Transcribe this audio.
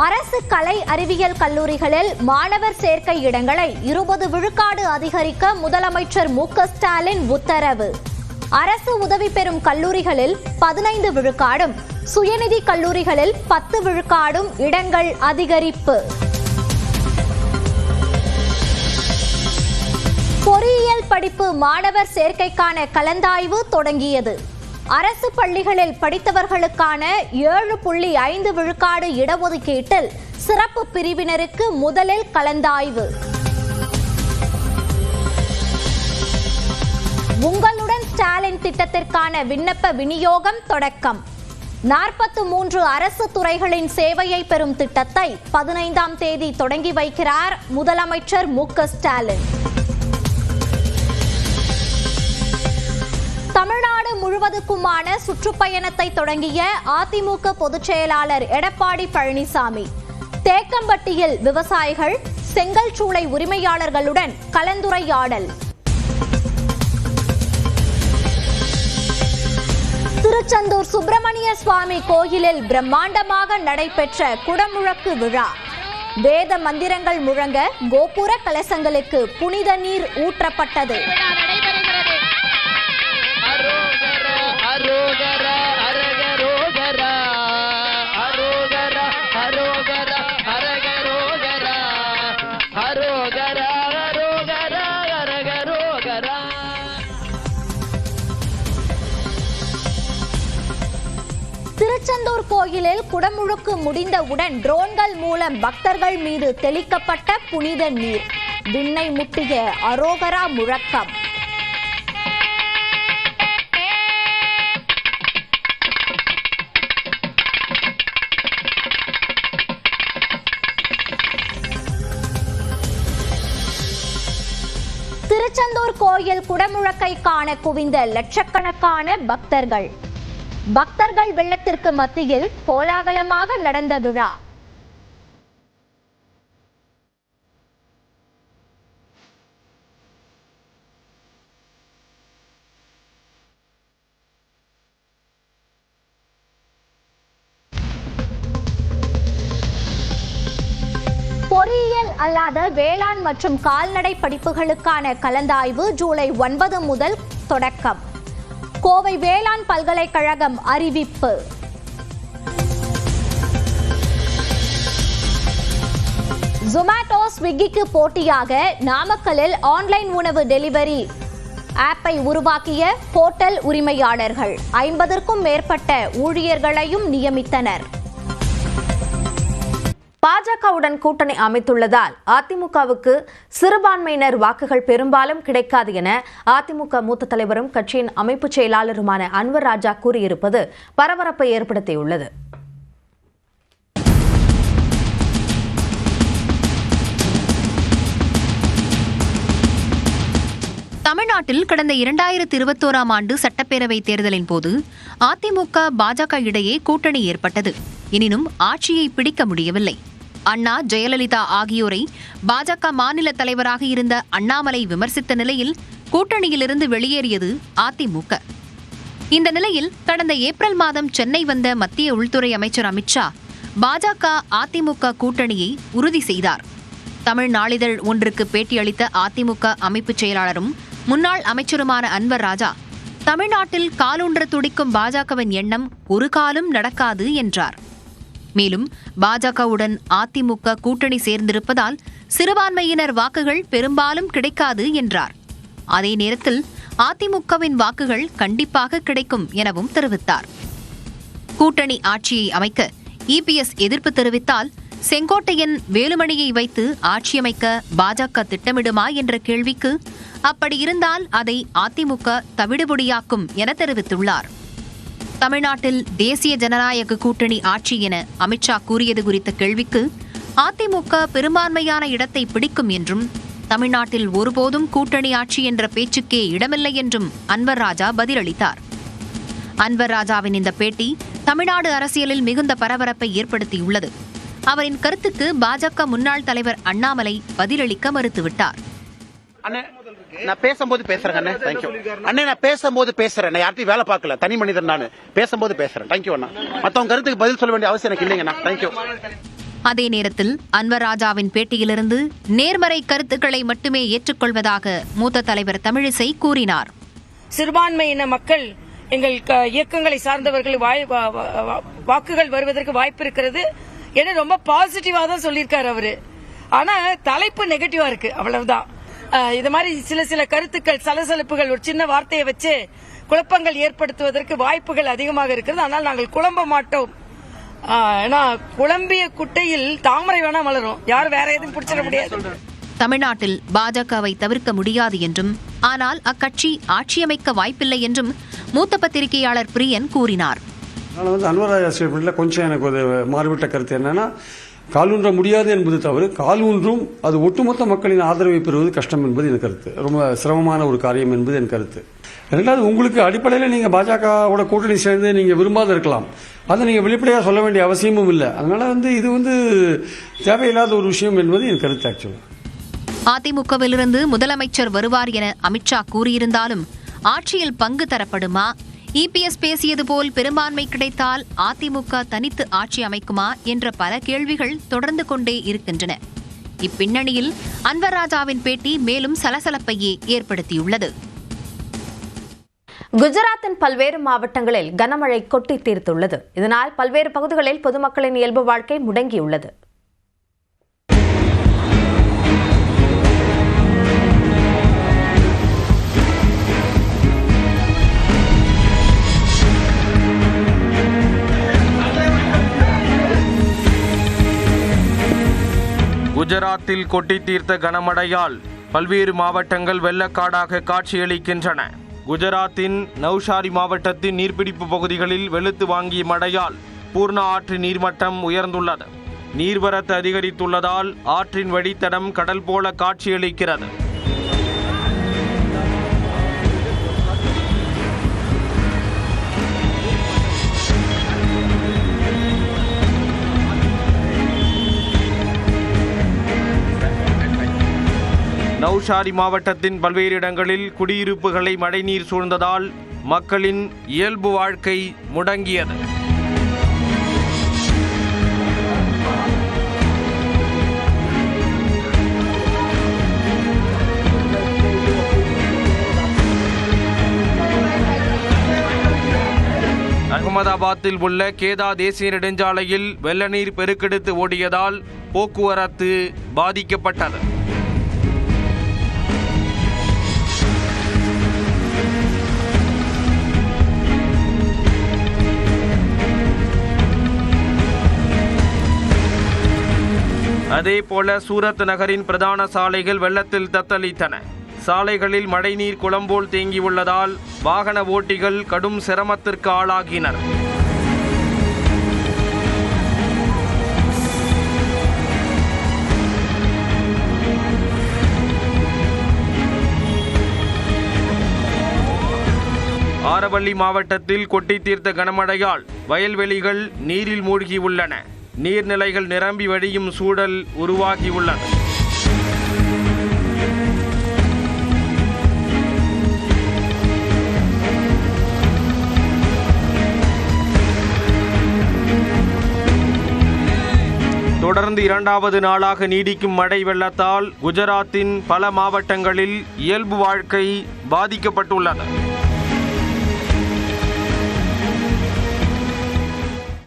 அரசு கலை அறிவியல் கல்லூரிகளில் மாணவர் சேர்க்கை இடங்களை 20 விழுக்காடு அதிகரிக்க முதலமைச்சர் மு.க. ஸ்டாலின் உத்தரவு. அரசு உதவி பெறும் கல்லூரிகளில் 15 விழுக்காடும், சுயநிதி கல்லூரிகளில் 10 விழுக்காடும் இடங்கள் அதிகரிப்பு. பொறியியல் படிப்பு மாணவர் சேர்க்கைக்கான கலந்தாய்வு தொடங்கியது. அரசு பள்ளிகளில் படித்தவர்களுக்கான 7.5 விழுக்காடு இடஒதுக்கீட்டில் சிறப்பு பிரிவினருக்கு முதலில் கலந்தாய்வு. உங்களுடன் ஸ்டாலின் திட்டத்திற்கான விண்ணப்ப விநியோகம் தொடக்கம். 43 அரசு துறைகளின் சேவையை பெறும் திட்டத்தை 15ஆம் தேதி தொடங்கி வைக்கிறார் முதலமைச்சர் மு.க. ஸ்டாலின். தமிழ்நாடு முழுவதுக்குமான சுற்றுப்பயணத்தை தொடங்கிய அதிமுக பொதுச் செயலாளர் எடப்பாடி பழனிசாமி தேக்கம்பட்டியில் விவசாயிகள், செங்கல் சூளை உரிமையாளர்களுடன் கலந்துரையாடல். திருச்செந்தூர் சுப்பிரமணிய சுவாமி கோயிலில் பிரம்மாண்டமாக நடைபெற்ற குடமுழக்கு விழா. வேத மந்திரங்கள் முழங்க கோபுர கலசங்களுக்கு புனித நீர் ஊற்றப்பட்டது. திருச்செந்தூர் கோயிலில் குடமுழுக்கு முடிந்தவுடன் ட்ரோன்கள் மூலம் பக்தர்கள் மீது தெளிக்கப்பட்ட புனித நீர். விண்ணை முட்டிய அரோகரா முழக்கம். திருச்செந்தூர் கோயில் குடமுழக்கை காண குவிந்த லட்சக்கணக்கான பக்தர்கள். பக்தர்கள் வெள்ளத்திற்கு மத்தியில் கோலாகலமாக நடந்த விழா. பொறியியல் அல்லாத வேளாண் மற்றும் கால்நடை படிப்புகளுக்கான கலந்தாய்வு ஜூலை 9 முதல் தொடக்கம். கோவை வேளாண் பல்கலைக்கழகம் அறிவிப்பு. ஜொமேட்டோ, ஸ்விக்கிக்கு போட்டியாக நாமக்கல்லில் ஆன்லைன் உணவு டெலிவரி ஆப்பை உருவாக்கிய ஹோட்டல் உரிமையாளர்கள் 50க்கும் மேற்பட்ட ஊழியர்களையும் நியமித்தனர். பாஜகவுடன் கூட்டணி அமைத்துள்ளதால் அதிமுகவுக்கு சிறுபான்மையினர் வாக்குகள் பெரும்பாலும் கிடைக்காது என அதிமுக மூத்த தலைவரும் கட்சியின் அமைப்பு செயலாளருமான அன்வர் ராஜா கூறியிருப்பது பரபரப்பை ஏற்படுத்தியுள்ளது. தமிழ்நாட்டில் கடந்த 2021ஆம் ஆண்டு சட்டப்பேரவை தேர்தலின் போது அதிமுக பாஜக இடையே கூட்டணி ஏற்பட்டது. எனினும் ஆட்சியை பிடிக்க முடியவில்லை. அண்ணா, ஜெயலலிதா ஆகியோரை பாஜக மாநில தலைவராக இருந்த அண்ணாமலை விமர்சித்த நிலையில் கூட்டணியிலிருந்து வெளியேறியது அதிமுக. இந்த நிலையில் கடந்த ஏப்ரல் மாதம் சென்னை வந்த மத்திய உள்துறை அமைச்சர் அமித்ஷா பாஜக அதிமுக கூட்டணியை உறுதி செய்தார். தமிழ் நாளிதழ் ஒன்றுக்கு பேட்டியளித்த அதிமுக அமைப்பு செயலாளரும் முன்னாள் அமைச்சருமான அன்வர் ராஜா, தமிழ்நாட்டில் காலூன்ற துடிக்கும் பாஜகவின் எண்ணம் ஒரு காலும் நடக்காது என்றார். மேலும் பாஜகவுடன் அதிமுக கூட்டணி சேர்ந்திருப்பதால் சிறுபான்மையினர் வாக்குகள் பெரும்பாலும் கிடைக்காது என்றார். அதே நேரத்தில் அதிமுகவின் வாக்குகள் கண்டிப்பாக கிடைக்கும் எனவும் தெரிவித்தார். கூட்டணி ஆட்சியை அமைக்க இபிஎஸ் எதிர்ப்பு தெரிவித்தால் செங்கோட்டையன், வேலுமணியை வைத்து ஆட்சியமைக்க பாஜக திட்டமிடுமா என்ற கேள்விக்கு அப்படி இருந்தால் அதை அதிமுக தவிடுபொடியாக்கும் என தெரிவித்துள்ளார். தமிழ்நாட்டில் தேசிய ஜனநாயக கூட்டணி ஆட்சி என அமித்ஷா கூறியது குறித்த கேள்விக்கு அதிமுக பெரும்பான்மையான இடத்தை பிடிக்கும் என்றும், தமிழ்நாட்டில் ஒருபோதும் கூட்டணி ஆட்சி என்ற பேச்சுக்கே இடமில்லை என்றும் அன்வர் ராஜா பதிலளித்தார். அன்வர் ராஜாவின் இந்த பேட்டி தமிழ்நாடு அரசியலில் மிகுந்த பரபரப்பை ஏற்படுத்தியுள்ளது. அவரின் கருத்துக்கு பாஜக முன்னாள் தலைவர் அண்ணாமலை பதிலளிக்க மறுத்துவிட்டார். நான் பேசும்போது பேசுறேன் அண்ணே, தேங்க்யூ அண்ணே. நான் பேசும்போது பேசுறேன், நான் யார்ட்டையும் வேலை பார்க்கல, தனி மனிதன். நான் பேசும்போது பேசுறேன், தேங்க்யூ அண்ணா. மத்தவங்க கருத்துக்கு பதில் சொல்ல வேண்டிய அவசியம் எனக்கு இல்லைங்கண்ணா, தேங்க்யூ. அதே நேரத்தில் அன்வர் ராஜாவின் பேட்டியிலிருந்து நேர்மறை கருத்துக்களை மட்டுமே ஏற்றுக்கொள்வதாக மூத்த தலைவர் தமிழிசை கூறினார். சிறுபான்மையின மக்கள் எங்கள் இயக்கங்களை சார்ந்தவர்கள் வாக்குகள் வருவதற்கு வாய்ப்பு இருக்கிறது என ரொம்ப பாசிட்டிவா தான் சொல்லியிருக்காரு அவரு. ஆனா தலைப்பு நெகட்டிவா இருக்கு, அவ்வளவுதான். இது மாதிரி சில கருத்துக்கள், சலசலப்புகள், ஒரு சின்ன வார்த்தையை வச்சு குழப்பங்கள் ஏற்படுத்துவதற்கு வாய்ப்புகள் அதிகமாக இருக்கிறது. ஆனால் நாங்கள் குழம்ப மாட்டோம். ஏன்னா குழம்பிய குட்டையில் தாமரை வேணா மலரும், யாரும் வேற எதுவும் பிடிச்சிட முடியாது. தமிழ்நாட்டில் பாஜகவை தவிர்க்க முடியாது என்றும், ஆனால் அக்கட்சி ஆட்சியமைக்க வாய்ப்பில்லை என்றும் மூத்த பத்திரிகையாளர் பிரியன் கூறினார். அன்வர் ராஜா ஸ்டேட்மெண்ட்ல கொஞ்சம் எனக்கு ஒரு மாறுபட்ட கருத்து என்னன்னா, காலூன்ற முடியாது என்பது தவறு, காலூன்றும் அது ஒட்டுமொத்த மக்களின் ஆதரவை பெறுவது கஷ்டம் என்பது என் கருத்து. ரொம்ப சிரமமான ஒரு காரியம் என்பது என் கருத்து. ரெண்டாவது, உங்களுக்கு அடிப்படையில் நீங்க பாஜகவோட கூட்டணி சேர்ந்து நீங்க விரும்பாத இருக்கலாம், அதை நீங்க வெளிப்படையாக சொல்ல வேண்டிய அவசியமும் இல்லை. அதனால இது தேவையில்லாத ஒரு விஷயம் என்பது என் கருத்து. ஆக்சுவலா அதிமுகவிலிருந்து முதலமைச்சர் வருவார் என அமித்ஷா கூறியிருந்தாலும் ஆட்சியில் பங்கு தரப்படுமா? இபிஎஸ் பேசியது போல் பெரும்பான்மை கிடைத்தால் அதிமுக தனித்து ஆட்சி அமைக்குமா என்ற பல கேள்விகள் தொடர்ந்து கொண்டே இருக்கின்றன. இப்பின்னணியில் அன்வர் ராஜாவின் பேட்டி மேலும் சலசலப்பையே ஏற்படுத்தியுள்ளது. குஜராத்தின் பல்வேறு மாவட்டங்களில் கனமழை கொட்டி தீர்த்துள்ளது. இதனால் பல்வேறு பகுதிகளில் பொதுமக்களின் இயல்பு வாழ்க்கை முடங்கியுள்ளது. குஜராத்தில் கொட்டி தீர்த்த கனமழையால் பல்வேறு மாவட்டங்கள் வெள்ளக்காடாக காட்சியளிக்கின்றன. குஜராத்தின் நவ்சாரி மாவட்டத்தின் நீர்பிடிப்பு பகுதிகளில் வெளுத்து வாங்கிய மழையால் பூர்ணா ஆற்றின் நீர்மட்டம் உயர்ந்துள்ளது. நீர்வரத்து அதிகரித்துள்ளதால் ஆற்றின் வழித்தடம் கடல் போல காட்சியளிக்கிறது. நவ்சாரி மாவட்டத்தின் பல்வேறு இடங்களில் குடியிருப்புகளை மழைநீர் சூழ்ந்ததால் மக்களின் இயல்பு வாழ்க்கை முடங்கியது. அகமதாபாத்தில் உள்ள கேதா தேசிய நெடுஞ்சாலையில் வெள்ள நீர் பெருக்கெடுத்து ஓடியதால் போக்குவரத்து பாதிக்கப்பட்டது. அதேபோல சூரத் நகரின் பிரதான சாலைகள் வெள்ளத்தில் தத்தளித்தன. சாலைகளில் மழைநீர் குளம்போல் தேங்கியுள்ளதால் வாகன ஓட்டிகள் கடும் சிரமத்திற்கு ஆளாகினர். ஆரவல்லி மாவட்டத்தில் கொட்டி தீர்த்த கனமழையால் வயல்வெளிகள் நீரில் மூழ்கியுள்ளன. நீர்நிலைகள் நிரம்பி வழியும் சூழல் உருவாகியுள்ளது. தொடர்ந்து இரண்டாவது நாளாக நீடிக்கும் மழை வெள்ளத்தால் குஜராத்தின் பல மாவட்டங்களில் இயல்பு வாழ்க்கை பாதிக்கப்பட்டுள்ளது.